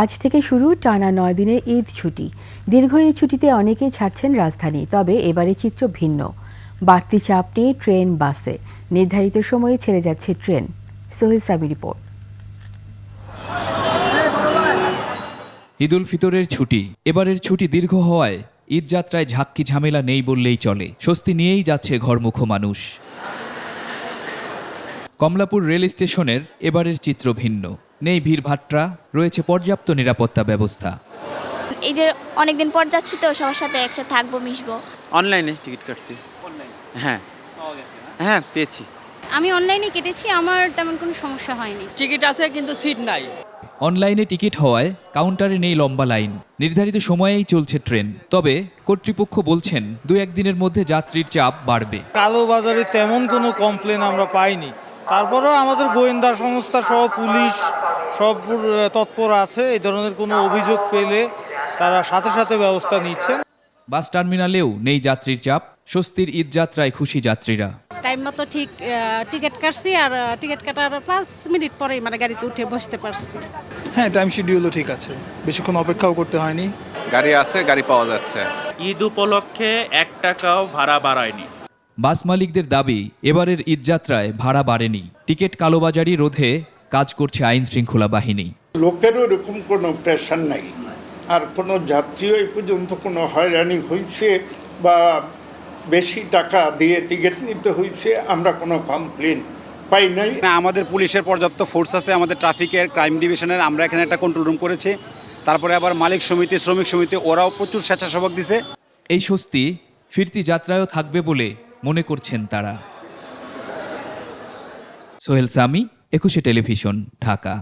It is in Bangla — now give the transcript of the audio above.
আজ থেকে শুরু টানা 9 দিনের ঈদ ছুটি। দীর্ঘ এই ছুটিতে অনেকেই ছাড়ছেন রাজধানী, তবে এবারে চিত্র ভিন্ন। বাড়তি চাপ নেই ট্রেন বাসে, নির্ধারিত সময়ে ছেড়ে যাচ্ছে ট্রেন। সোহেল সাবি রিপোর্ট। ঈদ উল ফিতরের ছুটি, এবারের ছুটি দীর্ঘ হওয়ায় ঈদ যাত্রায় ঝাক্কি ঝামেলা নেই বললেই চলে। স্বস্তি নিয়েই যাচ্ছে ঘরমুখো মানুষ। কমলাপুর রেল স্টেশনের এবারের চিত্র ভিন্ন। নেই ভিড়ভাট্টা, রয়েছে পর্যাপ্ত নিরাপত্তা ব্যবস্থা। ঈদের অনেকদিন পর যাচ্ছি তো, সবার সাথে একসাথে থাকবো, মিশবো। অনলাইনে টিকিট কাটছি। হ্যাঁ হ্যাঁ পেয়েছি। আমি অনলাইনে কেটেছি, আমার তেমন কোনো সমস্যা হয়নি। টিকিট আছে কিন্তু সিট নাই। অনলাইনে টিকিট হওয়ায় কাউন্টারে নেই লম্বা লাইন, নির্ধারিত সময়েই চলছে ট্রেন। তবে কর্তৃপক্ষ বলছেন 2-1 দিনের মধ্যে যাত্রীর চাপ বাড়বে। কালোবাজারে তেমন কোনো কমপ্লেন আমরা পাইনি, তারপরেও আমাদের গোয়েন্দা সংস্থা সহ পুলিশ সব তৎপর আছে। এই ধরনের কোনো অভিযোগ পেলে তারা সাথে সাথে ব্যবস্থা নিচ্ছেন। বাস টার্মিনালেও নেই যাত্রীর চাপ, স্বস্তির ঈদ যাত্রায় খুশি যাত্রীরা। টাইম মতো ঠিক টিকিট কাটছি, আর টিকিট কাটার 5 মিনিট পরেই গাড়িতে উঠে বসতে পারছি। হ্যাঁ, টাইম শিডিউলও ঠিক আছে, বেশিক্ষণ অপেক্ষাও করতে হয়নি। গাড়ি আছে, গাড়ি পাওয়া যাচ্ছে। ঈদ উপলক্ষে 1 টাকাও ভাড়া বাড়ায়নি। বাস মালিকদের দাবি, এবারের ঈদ যাত্রায় ভাড়া বাড়েনি। টিকিট কালোবাজারি রোধে কাজ করছে আইন শৃঙ্খলা বাহিনী। লোকেরও এরকম কোনো প্রেশার নাই, আর কোনো যাত্রীও এই পর্যন্ত কোনো হয়রানি হয়েছে বা বেশি টাকা দিয়ে টিকিট নিতে হয়েছে আমরা কোনো কমপ্লেন পাই নাই। আমাদের পুলিশের পর্যাপ্ত ফোর্স আছে, আমাদের ট্রাফিকের ক্রাইম ডিভিশনের আমরা এখানে একটা কন্ট্রোল রুম করেছি। তারপরে আবার মালিক সমিতি, শ্রমিক সমিতি, ওরাও প্রচুর স্বেচ্ছাসেবক দিছে। এই স্বস্তি ফিরতি যাত্রায়ও থাকবে বলে মনে করছেন তারা। সোহেল সামি, 21 টেলিভিশন, ঢাকা।